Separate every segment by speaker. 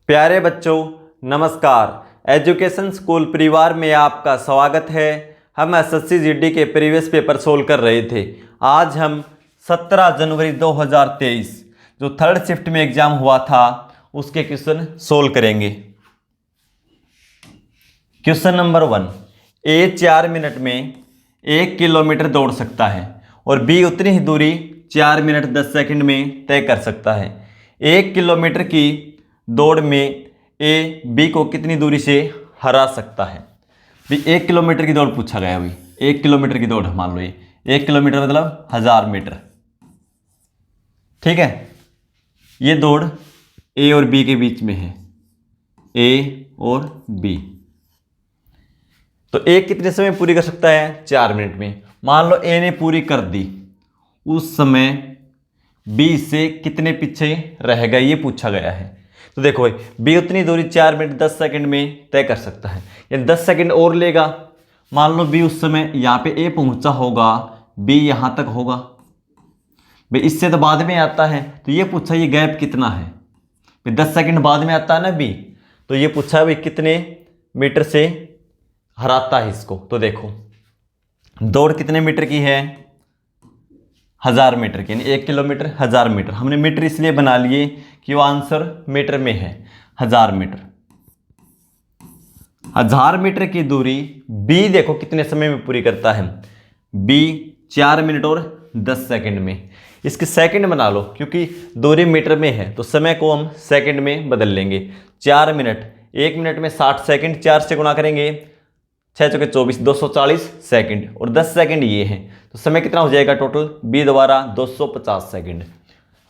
Speaker 1: प्यारे बच्चों नमस्कार। एजुकेशन स्कूल परिवार में आपका स्वागत है। हम एसएससी जीडी के प्रीवियस पेपर सोल्व कर रहे थे। आज हम 17 जनवरी 2023 जो थर्ड शिफ्ट में एग्जाम हुआ था उसके क्वेश्चन सोल्व करेंगे। क्वेश्चन नंबर 1, ए 4 मिनट में 1 किलोमीटर दौड़ सकता है और बी उतनी ही दूरी 4 मिनट 10 सेकंड में तय कर सकता है। 1 किलोमीटर की दौड़ में ए बी को कितनी दूरी से हरा सकता है। भी 1 किलोमीटर की दौड़ पूछा गया। भाई 1 किलोमीटर की दौड़ मान लो, ये 1 किलोमीटर मतलब 1000 मीटर। ठीक है, ये दौड़ ए और बी के बीच में है, ए और बी। तो ए कितने समय पूरी कर सकता है? 4 मिनट में। मान लो ए ने पूरी कर दी, उस समय बी से कितने पीछे रह गए ये पूछा गया है। तो देखो भाई, बी उतनी दूरी 4 मिनट 10 सेकंड में तय कर सकता है, यानी 10 सेकंड और लेगा। मान लो बी उस समय यहाँ पे ए पहुंचा होगा, बी यहाँ तक होगा। भाई इससे तो बाद में आता है, तो ये पूछा ये गैप कितना है। भाई 10 सेकंड बाद में आता है ना बी, तो ये पूछा भाई कितने मीटर से हराता है इसको। तो देखो दौड़ कितने मीटर की है? 1000 मीटर की, यानी 1 किलोमीटर 1000 मीटर। हमने मीटर इसलिए बना लिए कि वो आंसर मीटर में है। 1000 मीटर, 1000 मीटर की दूरी बी देखो कितने समय में पूरी करता है। बी 4 मिनट और 10 सेकंड में। इसके सेकंड बना लो, क्योंकि दूरी मीटर में है तो समय को हम सेकंड में बदल लेंगे। 4 मिनट, 1 मिनट में 60 सेकंड, 4 से गुणा करेंगे 6 चौके 24, 240 सेकंड, और 10 सेकंड ये है, तो समय कितना हो जाएगा टोटल? बी द्वारा 250 सेकंड।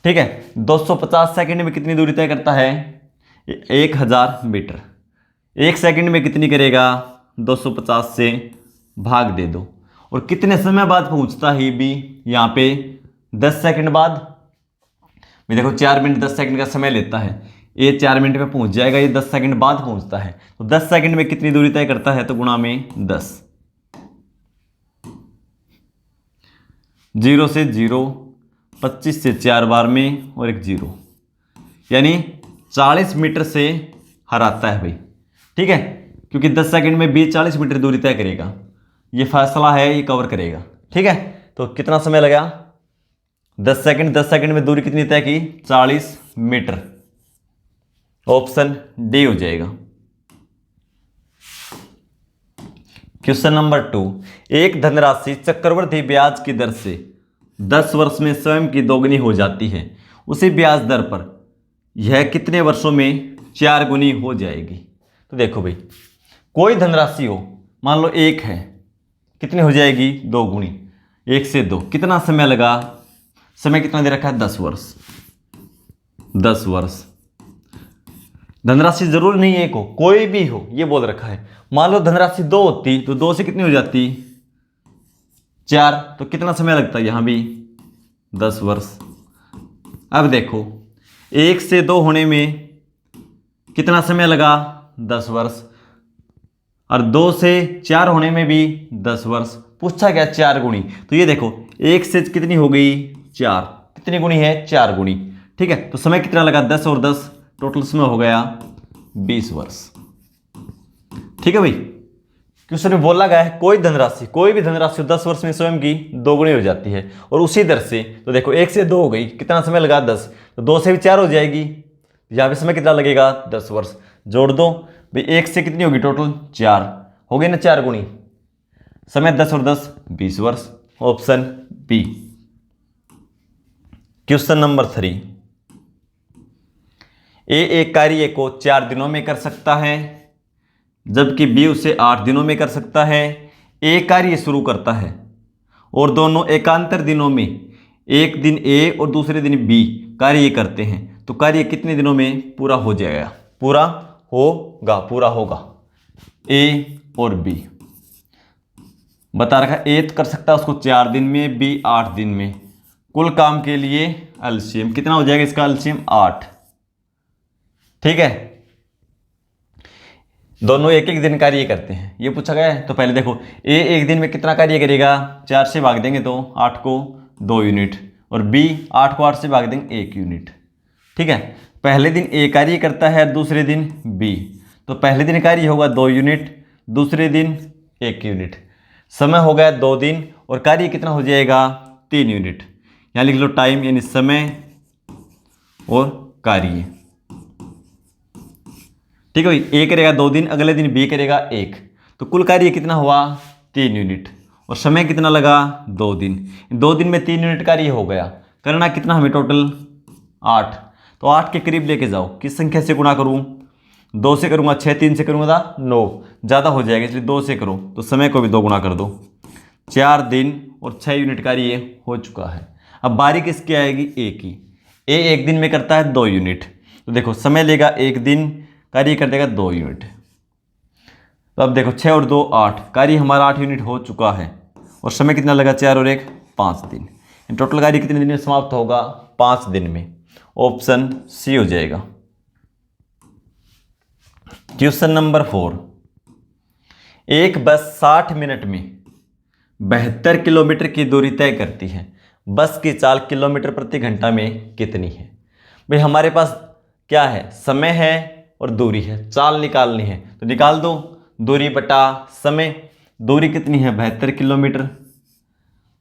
Speaker 1: ठीक है, 250 सेकंड में कितनी दूरी तय करता है? 1000 मीटर। 1 सेकंड में कितनी करेगा? 250 से भाग दे दो। और कितने समय बाद पहुंचता है बी? यहाँ पे 10 सेकंड बाद। मैं देखो 4 मिनट 10 सेकंड का समय लेता है, ये 4 मिनट में पहुंच जाएगा, ये 10 सेकंड बाद पहुंचता है। तो 10 सेकंड में कितनी दूरी तय करता है? तो गुणा में 10। 0 से 0, 25 से 4 बार में और एक 0, यानी 40 मीटर से हराता है भाई। ठीक है, क्योंकि 10 सेकंड में बी 40 मीटर दूरी तय करेगा। ये फैसला है, ये कवर करेगा। ठीक है, तो कितना समय लगा? 10 सेकंड। 10 सेकंड में दूरी कितनी तय की? 40 मीटर। ऑप्शन डी हो जाएगा। क्वेश्चन नंबर 2, एक धनराशि चक्रवृद्धि ब्याज की दर से 10 वर्ष में स्वयं की दोगुनी हो जाती है। उसी ब्याज दर पर यह कितने वर्षों में 4 गुनी हो जाएगी? तो देखो भाई, कोई धनराशि हो, मान लो 1 है, कितनी हो जाएगी? 2 गुनी। 1 से 2, कितना समय लगा? समय कितना दे रखा है? 10 वर्ष। 10 वर्ष। धनराशि जरूर नहीं एक हो, कोई भी हो, ये बोल रखा है। मान लो धनराशि 2 होती, तो 2 से कितनी हो जाती? 4। तो कितना समय लगता है? यहां भी 10 वर्ष। अब देखो 1 से 2 होने में कितना समय लगा? 10 वर्ष। और 2 से 4 होने में भी 10 वर्ष। पूछा गया 4 गुणी, तो ये देखो 1 से कितनी हो गई? 4। कितनी गुणी है? 4 गुणी। ठीक है, तो समय कितना लगा? 10 और 10, टोटल समय हो गया 20 वर्ष। ठीक है भाई, क्वेश्चन में बोला गया है कोई धनराशि, कोई भी धनराशि 10 वर्ष में स्वयं की दोगुनी हो जाती है और उसी दर से। तो देखो 1 से 2 हो गई, कितना समय लगा? 10। तो 2 से भी 4 हो जाएगी, यहाँ पे समय कितना लगेगा? 10 वर्ष। जोड़ दो भाई, 1 से कितनी होगी टोटल? 4 हो गई ना, 4 गुणी। समय 10 और 10 20 वर्ष। Option B. Question number 3, A एक कार्य को 4 दिनों में कर सकता है जबकि बी उसे 8 दिनों में कर सकता है। ए कार्य शुरू करता है और दोनों एकांतर दिनों में, एक दिन ए और दूसरे दिन बी कार्य करते हैं, तो कार्य कितने दिनों में पूरा हो जाएगा? पूरा होगा। ए और बी बता रखा, ए कर सकता है उसको 4 दिन में, बी 8 दिन में। कुल काम के लिए एलसीएम कितना हो जाएगा? इसका एलसीएम 8। ठीक है, दोनों एक एक दिन कार्य करते हैं, ये पूछा गया है। तो पहले देखो ए एक दिन में कितना कार्य करेगा? 4 से भाग देंगे तो 8 को 2 यूनिट, और बी 8 को 8 से भाग देंगे 1 यूनिट। ठीक है, पहले दिन ए कार्य करता है, दूसरे दिन बी। तो पहले दिन कार्य होगा 2 यूनिट, दूसरे दिन 1 यूनिट। समय हो गया 2 दिन और कार्य कितना हो जाएगा 3 यूनिट। यहाँ लिख लो टाइम यानी समय और कार्य। ठीक है भाई, ए करेगा 2 दिन, अगले दिन बी करेगा 1, तो कुल कार्य कितना हुआ 3 यूनिट और समय कितना लगा 2 दिन। 2 दिन में 3 यूनिट कार्य हो गया। करना कितना हमें टोटल 8, तो 8 के करीब लेके जाओ। किस संख्या से गुणा करूं, 2 से करूंगा, 6 3 से करूंगा 9, ज़्यादा हो जाएगा इसलिए 2 से करो। तो समय को भी 2 गुणा कर दो। 4 दिन और 6 यूनिट कार्य हो चुका है। अब बारी किसकी आएगी, ए की। ए 1 दिन में करता है 2 यूनिट, तो देखो समय लेगा 1 दिन, कार्य कर देगा 2 यूनिट। तो अब देखो 6 और 2 8, कार्य हमारा 8 यूनिट हो चुका है और समय कितना लगा 4 और 1 5 दिन। टोटल कार्य कितने दिन में समाप्त होगा 5 दिन में। ऑप्शन सी हो जाएगा। क्वेश्चन नंबर 4, एक बस 60 मिनट में 72 किलोमीटर की दूरी तय करती है। बस की चाल किलोमीटर प्रति घंटा में कितनी है। भाई हमारे पास क्या है, समय है और दूरी है, चाल निकालनी है। तो निकाल दो, दूरी बटा समय। दूरी कितनी है 72 किलोमीटर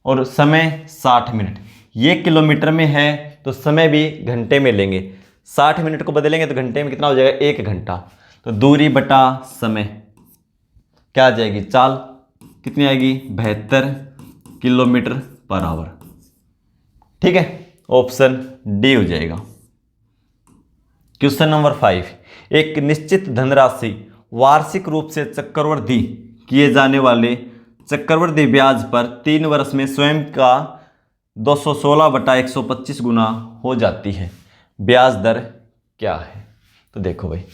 Speaker 1: और समय 60 मिनट। ये किलोमीटर में है तो समय भी घंटे में लेंगे। 60 मिनट को बदलेंगे तो घंटे में कितना हो जाएगा 1 घंटा। तो दूरी बटा समय क्या आ जाएगी, चाल कितनी आएगी 72 किलोमीटर पर आवर। ठीक है, ऑप्शन डी हो जाएगा। क्वेश्चन नंबर 5, एक निश्चित धनराशि वार्षिक रूप से चक्रवृद्धि किए जाने वाले चक्रवृद्धि ब्याज पर 3 वर्ष में स्वयं का 216/125 गुना हो जाती है। ब्याज दर क्या है। तो देखो भाई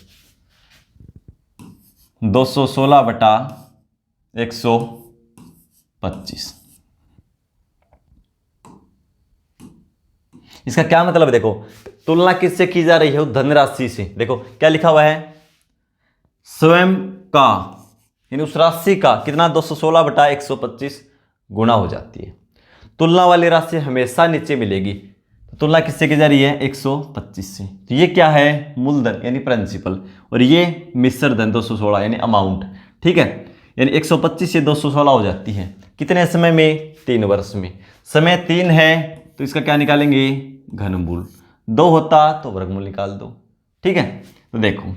Speaker 1: 216/125, इसका क्या मतलब है। देखो तुलना किससे की जा रही है, धनराशि से। देखो क्या लिखा हुआ है, स्वयं का यानी उस राशि का कितना 216/125 गुना हो जाती है। तुलना वाली राशि हमेशा नीचे मिलेगी। तो तुलना किससे की जा रही है 125 से। तो ये क्या है, मूलधन यानी प्रिंसिपल, और ये मिश्र धन 216 यानी अमाउंट। ठीक है, यानी 125 से 216 हो जाती है। कितने समय में, 3 वर्ष में। समय 3 है तो इसका क्या निकालेंगे, घनमूल। 2 होता तो वर्गमूल निकाल दो। ठीक है, तो देखो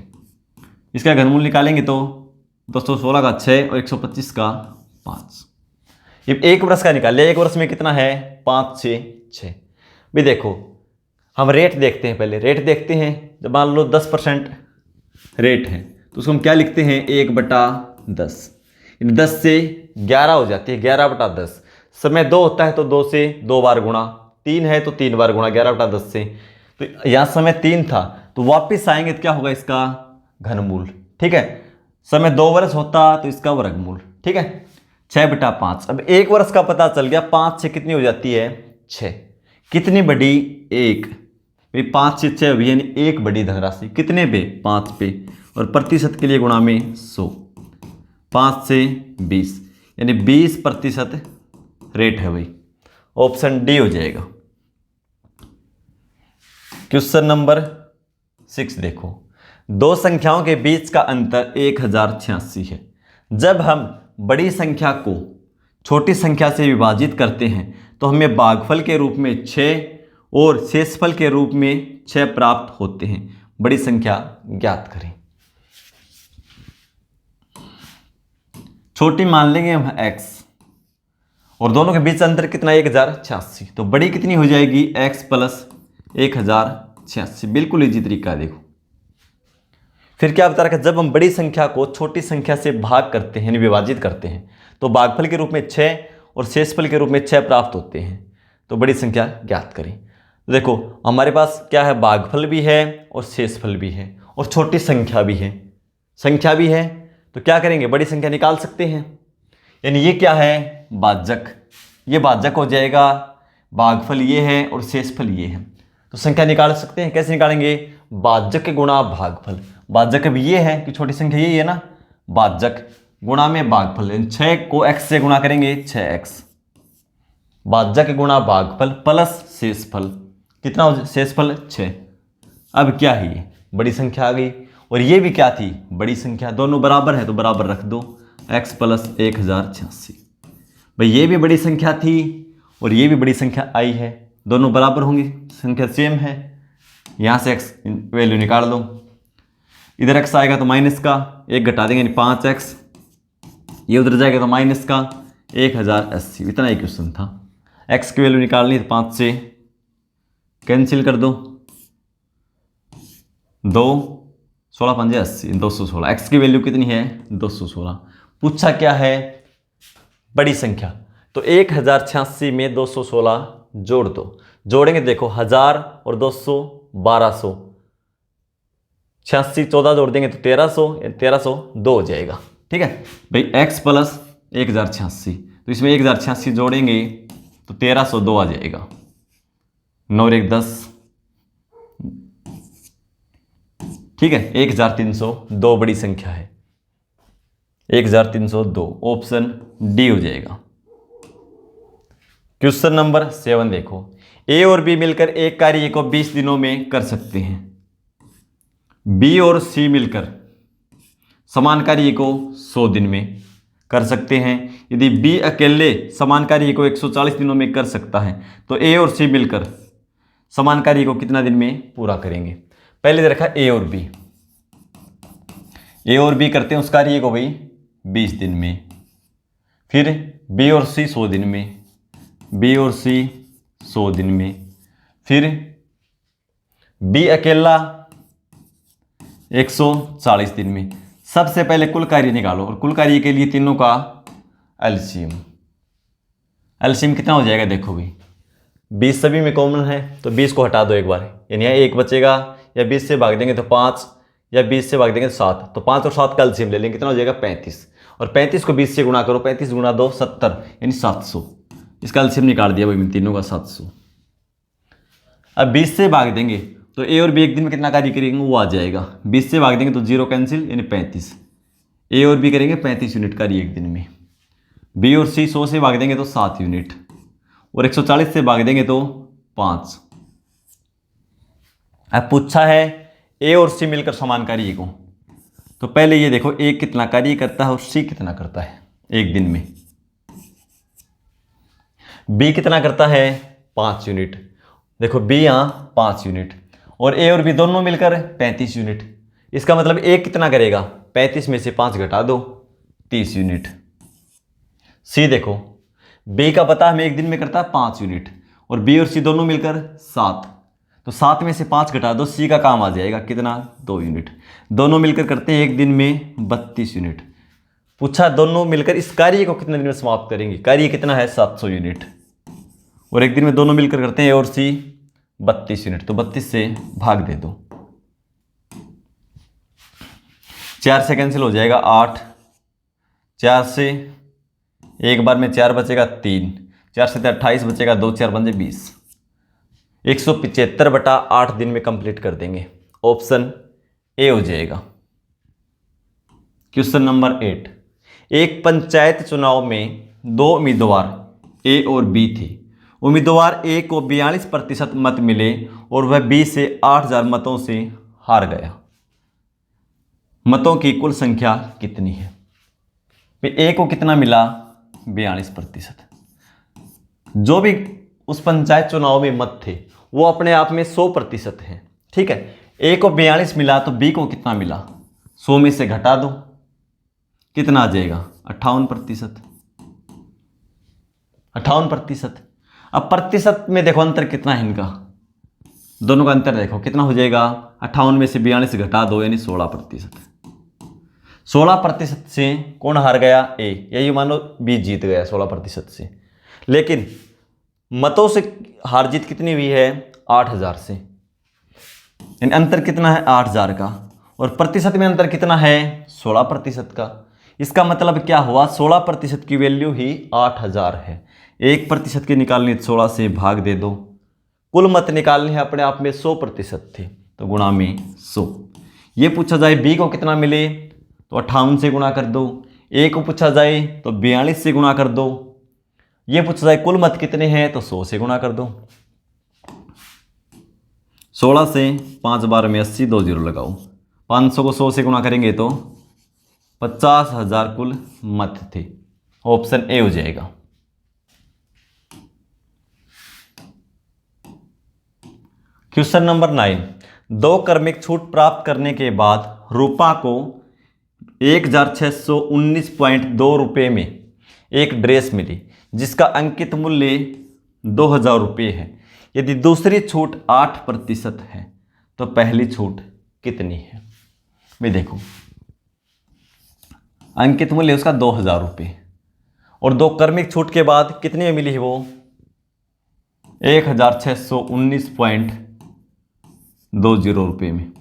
Speaker 1: इसका घनमूल निकालेंगे तो 216 का 6 और 125 का 5। ये 1 वर्ष का निकाल लिया। 1 वर्ष में कितना है 5 6 6। भी देखो हम रेट देखते हैं, पहले रेट देखते हैं। जब मान लो 10% रेट है तो उसको हम क्या लिखते हैं 1/10। 10 से 11 हो जाती है, 11/10। समय 2 होता है तो 2 से 2 बार गुणा, 3 है तो 3 बार गुणा 11/10 से। तो यहाँ समय 3 था तो वापस आएंगे तो क्या होगा इसका घनमूल। ठीक है, समय 2 वर्ष होता तो इसका वर्गमूल। ठीक है, 6/5। अब 1 वर्ष का पता चल गया, 5 से कितनी हो जाती है 6। कितनी बड़ी 1, 5 से 6 भी यानी 1 बड़ी धनराशि। कितने पे 5 पे, और प्रतिशत के लिए गुणा में 100। 5 से 20 यानी 20% रेट है भाई। ऑप्शन डी हो जाएगा। क्वेश्चन नंबर 6 देखो, 2 संख्याओं के बीच का अंतर 1086 है। जब हम बड़ी संख्या को छोटी संख्या से विभाजित करते हैं तो हमें भागफल के रूप में 6 और शेषफल के रूप में 6 प्राप्त होते हैं। बड़ी संख्या ज्ञात करें। छोटी मान लेंगे हम x और दोनों के बीच अंतर कितना 1086। तो बड़ी कितनी हो जाएगी x प्लस 1086। बिल्कुल इजी तरीका है। देखो फिर क्या बता रखा है, जब हम बड़ी संख्या को छोटी संख्या से भाग करते हैं यानी विभाजित करते हैं तो भागफल के रूप में 6 और शेषफल के रूप में 6 प्राप्त होते हैं। तो बड़ी संख्या ज्ञात करें। तो देखो हमारे पास क्या है, भागफल भी है और शेषफल भी है और छोटी संख्या भी है, संख्या भी है। तो क्या करेंगे, बड़ी संख्या निकाल सकते हैं। यानी ये क्या है भाजक, ये भाजक हो जाएगा। भागफल ये है और शेषफल ये है, तो संख्या निकाल सकते हैं। कैसे निकालेंगे, भाजक गुणा भागफल। भाजक अब ये है कि छोटी संख्या यही है ना, भाजक गुणा में भागफल। 6 को x से गुणा करेंगे 6x। भाजक गुणा भागफल प्लस शेषफल। कितना हो शेषफल 6। अब क्या है, ये बड़ी संख्या आ गई और ये भी क्या थी, बड़ी संख्या। दोनों बराबर है तो बराबर रख दो, x प्लस 1086। भाई ये भी बड़ी संख्या थी और ये भी बड़ी संख्या आई है, दोनों बराबर होंगी, संख्या सेम है। यहाँ से x वैल्यू निकाल लो, इधर x आएगा तो माइनस का 1 घटा देंगे यानी 5x, ये उधर जाएगा तो माइनस का 1080। इतना ही क्वेश्चन था। x की वैल्यू निकालनी है तो 5 से कैंसिल कर दो, 2 16 5 80 216। x की वैल्यू कितनी है 216। पूछा क्या है, बड़ी संख्या, तो 1086 में 216 जोड़ दो। जोड़ेंगे देखो 1000 और 200 1200, 86 14 जोड़ देंगे तो 1302 हो जाएगा। ठीक है भाई, x प्लस 1086, तो इसमें 1086 जोड़ेंगे तो 1302 आ जाएगा। 9 और 1 10, ठीक है। 1302 बड़ी संख्या है, 1302, ऑप्शन डी हो जाएगा। क्वेश्चन नंबर 7 देखो, ए और बी मिलकर एक कार्य को 20 दिनों में कर सकते हैं। बी और सी मिलकर समान कार्य को 100 दिन में कर सकते हैं। यदि बी अकेले समान कार्य को 140 दिनों में कर सकता है तो ए और सी मिलकर समान कार्य को कितना दिन में पूरा करेंगे। पहले दे रखा ए और बी, ए और बी करते हैं उस कार्य को भाई 20 दिन में, फिर बी और सी 100 दिन में, बी और सी 100 दिन में, फिर बी अकेला 140 दिन में। सबसे पहले कुल कार्य निकालो और कुल कार्य के लिए तीनों का एलसीएम। एलसीएम कितना हो जाएगा देखो भाई, 20 सभी में कॉमन है तो 20 को हटा दो एक बार, यानी यहाँ 1 बचेगा, या 20 से भाग देंगे तो 5, या 20 से भाग देंगे तो 7, तो 5 और 7 का एलसीएम ले लेंगे, कितना हो जाएगा 35। और 35 को 20 से गुणा करो, 35 गुणा 2 70, यानी 700। इसका एलसीएम निकाल दिया भाई तीनों का 700। अब 20 से भाग देंगे तो ए और बी एक दिन में कितना कार्य करेंगे वो आ जाएगा। 20 से भाग देंगे तो 0 कैंसिल, यानी 35। ए और बी करेंगे 35 यूनिट कार्य एक दिन में। बी और सी 100 से भाग देंगे तो 7 यूनिट, और 140 से भाग देंगे तो 5। अब पूछा है ए और सी मिलकर समान कार्य को, तो पहले ये देखो ए कितना कार्य करता है और सी कितना करता है एक दिन में। बी कितना करता है 5 यूनिट, देखो बी यहाँ 5 यूनिट, और ए और बी दोनों मिलकर 35 यूनिट। इसका मतलब ए कितना करेगा, 35 में से 5 घटा दो 30 यूनिट। सी देखो बी का पता हमें एक दिन में करता है 5 यूनिट, और बी और सी दोनों मिलकर 7, तो 7 में से 5 घटा दो, सी का काम आ जाएगा कितना 2 यूनिट। दोनों मिलकर करते हैं एक दिन में 32 यूनिट। पूछा दोनों मिलकर इस कार्य को कितने दिन में समाप्त करेंगे, कार्य कितना है 700 यूनिट, और एक दिन में दोनों मिलकर करते हैं ए और सी 32 यूनिट, तो 32 से भाग दे दो, 4 से कैंसिल हो जाएगा 8, 4 से एक बार में 4 बचेगा 3, 4 से 28 बचेगा 2, 4 बन जाए 20। 175/8 दिन में कंप्लीट कर देंगे, ऑप्शन ए हो जाएगा। क्वेश्चन नंबर 8, एक पंचायत चुनाव में 2 उम्मीदवार ए और बी थे। उम्मीदवार ए को 42% मत मिले और वह बी से 8000 मतों से हार गया। मतों की कुल संख्या कितनी है। ए को कितना मिला 42%। जो भी उस पंचायत चुनाव में मत थे वो अपने आप में 100% हैं, ठीक है। ए को 42 मिला तो बी को कितना मिला, 100 में से घटा दो, कितना आ जाएगा 58%। 58%। अब प्रतिशत में देखो अंतर कितना है इनका, दोनों का अंतर देखो कितना हो जाएगा, 58 में से 42 घटा दो यानी 16%। 16% से कौन हार गया, ए, यही मानो बी जीत गया 16% से। लेकिन मतों से हार जीत कितनी हुई है 8000 से, यानी अंतर कितना है 8000 का, और प्रतिशत में अंतर कितना है 16% का। इसका मतलब क्या हुआ, 16% की वैल्यू ही 8000 है। 1% की निकालनी 16 से भाग दे दो, कुल मत निकालने हैं अपने आप में 100% थे तो गुणा में 100। ये पूछा जाए बी को कितना मिले तो 58 से गुणा कर दो, ए को पूछा जाए तो 42 से गुणा कर दो, ये पूछा जाए कुल मत कितने हैं तो 100 से गुणा कर दो। 16 से 5 बार में 80, 2 जीरो लगाओ। 500 को 100 से गुणा करेंगे तो 50,000 कुल मत थे। ऑप्शन ए हो जाएगा। क्वेश्चन नंबर 9, 2 क्रमिक छूट प्राप्त करने के बाद रूपा को 1619.2 रुपये में एक ड्रेस मिली जिसका अंकित मूल्य 2000 रुपये है। यदि दूसरी छूट 8% है तो पहली छूट कितनी है? भाई देखो, अंकित मूल्य उसका 2000 रुपये और 2 क्रमिक छूट के बाद कितनी में मिली है वो? 1619.20 रुपये में।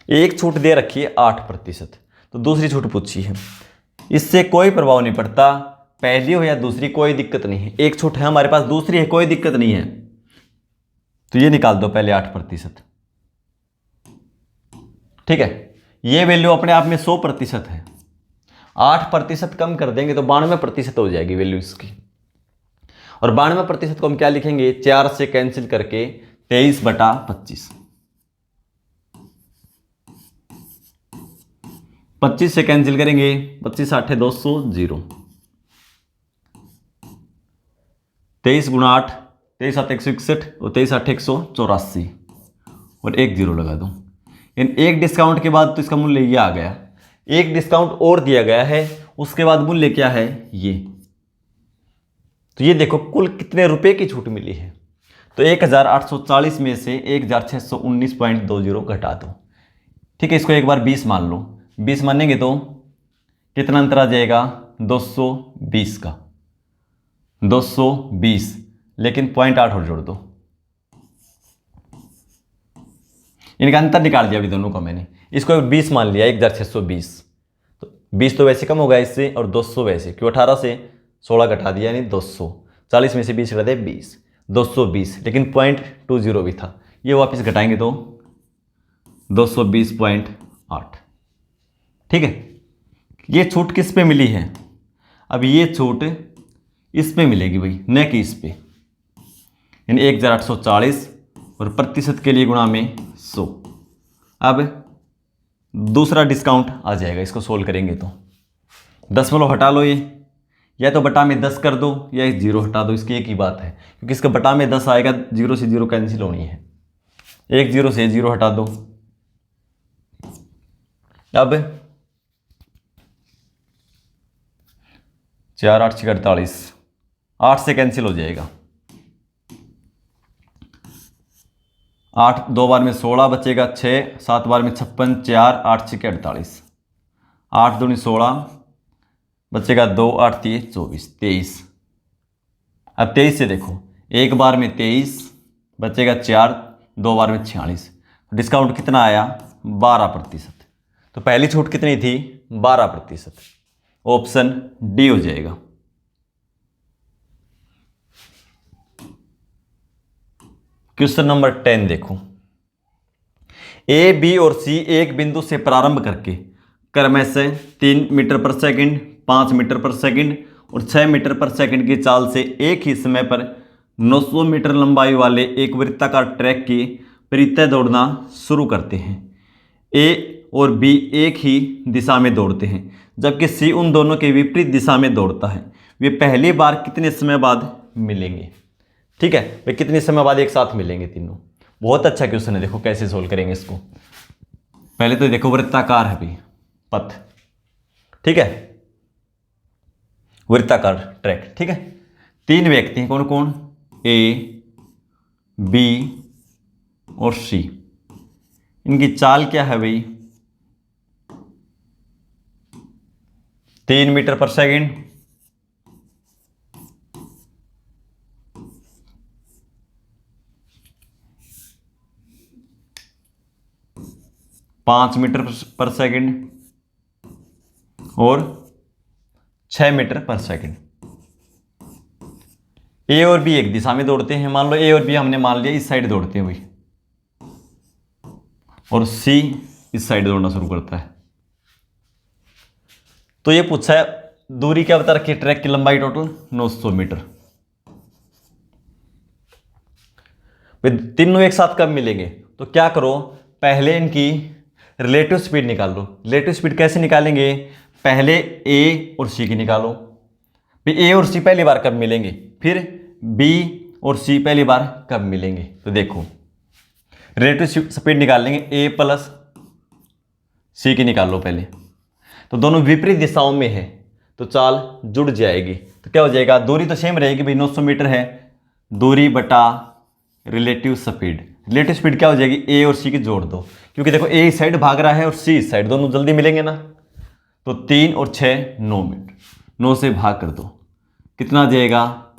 Speaker 1: एक छूट दे रखी है 8%, तो दूसरी छूट पूछी है। इससे कोई प्रभाव नहीं पड़ता, पहली हो या दूसरी कोई दिक्कत नहीं है। एक छूट है हमारे पास, दूसरी है, कोई दिक्कत नहीं है। तो ये निकाल दो पहले 8%। ठीक है, ये वैल्यू अपने आप में 100% है। 8% कम कर देंगे तो 92% हो जाएगी वैल्यू इसकी। और 92% को हम क्या लिखेंगे? 4 से कैंसिल करके 23/25। 25 से कैंसिल करेंगे 25 8 200 0। 23 × 8 23 7 161 और 23 8 184 और 1 जीरो लगा दो। इन एक डिस्काउंट के बाद तो इसका मूल्य ये आ गया। एक डिस्काउंट और दिया गया है, उसके बाद मूल्य क्या है? ये। तो ये देखो कुल कितने रुपए की छूट मिली है। तो 1840 में से 1619.20 घटा दो। ठीक है, इसको एक बार 20 मान लो। 20 मानेंगे तो कितना अंतर आ जाएगा? 220 का। 220, लेकिन 0.8 और जोड़ दो। इनका अंतर निकाल दिया अभी दोनों का मैंने। इसको 20 मान लिया, 1620। तो 20 तो वैसे कम होगा इससे, और 200 वैसे, क्यों 18 से 16 घटा दिया यानी 200। 40 में से 20 घटा दे 20, 220, लेकिन 0.20 भी था। ये वापस घटाएंगे तो 220.8। ठीक है, ये छूट किस पे मिली है? अब ये छूट इस पे मिलेगी भाई, न कि इस पे। यानी 1840 और प्रतिशत के लिए गुणा में 100। अब दूसरा डिस्काउंट आ जाएगा, इसको सोल्व करेंगे तो 10 हटा लो, ये या तो बटा में 10 कर दो या 1 जीरो हटा दो। इसकी एक ही बात है, क्योंकि इसका बटा में 10 आएगा, 0 से 0 कैंसिल होनी है। 1 जीरो से 0 हटा दो। अब 4 8 48, 8 से कैंसिल हो जाएगा। 8 2 बार में 16 बचेगा, 6 7 बार में 56, 4 8 6 48, 8 दूनी 16 बचेगा 2 8 3 24 23। अब 23 से देखो, एक बार में 23 बचेगा 4, 2 बार में 46। डिस्काउंट कितना आया? 12%। तो पहली छूट कितनी थी? 12%। ऑप्शन डी हो जाएगा। क्वेश्चन नंबर 10 देखो, ए बी और सी एक बिंदु से प्रारंभ करके क्रमशः 3 मीटर पर सेकंड, 5 मीटर पर सेकंड और 6 मीटर पर सेकंड की चाल से एक ही समय पर 900 मीटर लंबाई वाले एक वृत्ताकार ट्रैक की परितः दौड़ना शुरू करते हैं। ए और बी एक ही दिशा में दौड़ते हैं, जबकि सी उन दोनों के विपरीत दिशा में दौड़ता है। वे पहली बार कितने समय बाद मिलेंगे? ठीक है, वे कितने समय बाद एक साथ मिलेंगे तीनों? बहुत अच्छा क्वेश्चन है, देखो कैसे सोल्व करेंगे इसको। पहले तो देखो वृत्ताकार है भाई पथ, ठीक है, वृत्ताकार ट्रैक। ठीक है, 3 व्यक्ति हैं, कौन कौन? ए बी और सी। इनकी चाल क्या है भाई? 3 मीटर पर सेकंड, 5 मीटर पर सेकंड और 6 मीटर पर सेकंड। ए और बी एक दिशा में दौड़ते हैं। मान लो ए और बी हमने मान लिया इस साइड दौड़ते हैं भाई, और सी इस साइड दौड़ना शुरू करता है। तो ये पूछा है दूरी क्या बता रखी है? ट्रैक की लंबाई टोटल 900 मीटर। वे तीनों एक साथ कब मिलेंगे? तो क्या करो, पहले इनकी रिलेटिव स्पीड निकाल लो। रिलेटिव स्पीड कैसे निकालेंगे? पहले ए और सी की निकालो। ए और सी पहली बार कब मिलेंगे, फिर बी और सी पहली बार कब मिलेंगे। तो देखो रिलेटिव स्पीड निकाल लेंगे, ए प्लस सी की निकाल लो पहले। तो दोनों विपरीत दिशाओं में है तो चाल जुड़ जाएगी। तो क्या हो जाएगा, दूरी तो सेम रहेगी भाई, 900 मीटर है, दूरी बटा रिलेटिव स्पीड। रिलेटिव स्पीड क्या हो जाएगी, ए और सी की जोड़ दो, क्योंकि देखो ए इस साइड भाग रहा है और सी इस साइड, दोनों जल्दी मिलेंगे ना। तो 3 और 6 9 मिनट, 9 से भाग कर दो, कितना आ जाएगा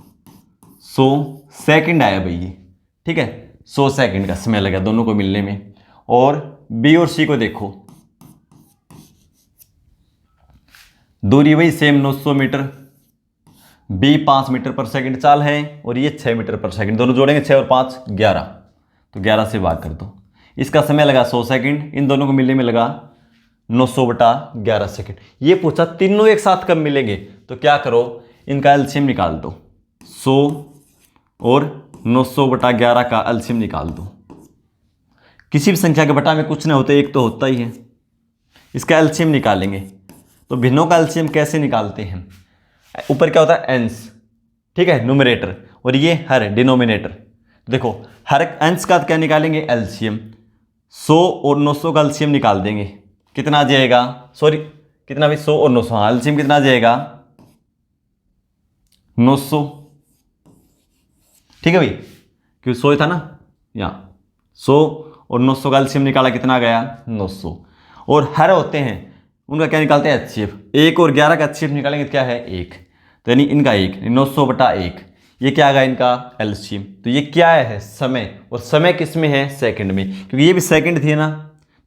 Speaker 1: 100 सेकंड आया भाई ये, ठीक है। 100 सेकंड का समय लगा दोनों को मिलने में। और बी और सी को देखो, दूरी वही सेम 900 मीटर, बी 5 मीटर पर सेकंड चाल है और ये 6 मीटर पर सेकंड, दोनों जोड़ेंगे 6 और 5 11, तो 11 से भाग कर दो। इसका समय लगा 100 सेकंड, इन दोनों को मिलने में लगा 900 बटा 11 सेकंड। ये पूछा तीनों एक साथ कब मिलेंगे, तो क्या करो, इनका एलसीएम निकाल दो, 100 और 900 बटा 11 का एलसीएम निकाल दो। किसी भी संख्या के बटा में कुछ नहीं होते, एक तो होता ही है। इसका एलसीएम निकालेंगे, तो भिन्नों का एलसीएम कैसे निकालते हैं, ऊपर क्या होता है अंश, ठीक है, न्यूमरेटर, और ये हर डिनोमिनेटर। देखो हर अंश का क्या निकालेंगे, एलसीएम। 100 और 900 का एलसीएम निकाल देंगे, कितना आ जाएगा, सॉरी कितना भी 100 और 900, हाँ एलसीएम कितना आ जाएगा 900, ठीक है भाई, क्योंकि 100 था ना यहाँ, 100 और 900 का एलसीएम निकाला, कितना आ गया 900। और हर होते हैं उनका क्या निकालते हैं, एचसीएफ। 1 और 11 का एचसीएफ निकालेंगे तो क्या है 1, तो यानी इनका 1, 900 बटा 1, ये क्या आ गया इनका एलसीएम। तो ये क्या है, समय, और समय किस में है, सेकंड में, क्योंकि ये भी सेकंड थी ना,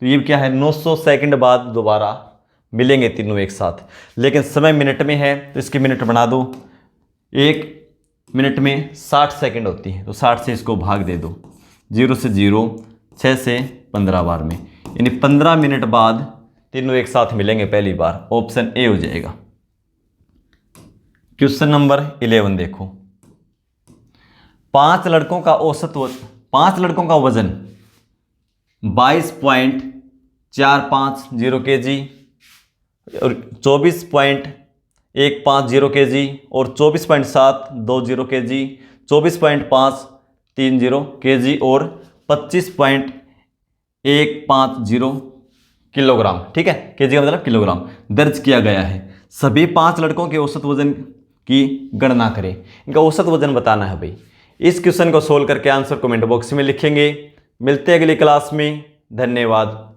Speaker 1: तो ये क्या है 900 सेकंड बाद दोबारा मिलेंगे तीनों एक साथ। लेकिन समय मिनट में है तो इसकी मिनट बना दो, 1 मिनट में 60 सेकंड होती है, तो 60 से इसको भाग दे दो, 0 से 0, 6 से 15 बार में, यानी 15 मिनट बाद तीनों एक साथ मिलेंगे पहली बार। ऑप्शन ए हो जाएगा। क्वेश्चन नंबर 11 देखो, 5 लड़कों का वजन 22.450 kg और 24.150 kg और 24.720 kg, 24.530 kg और 25.150 किलोग्राम, ठीक है, केजी का मतलब किलोग्राम, दर्ज किया गया है। सभी 5 लड़कों के औसत वजन की गणना करें। इनका औसत वजन बताना है भाई। इस क्वेश्चन को सोल्व करके आंसर कमेंट बॉक्स में लिखेंगे। मिलते हैं अगली क्लास में, धन्यवाद।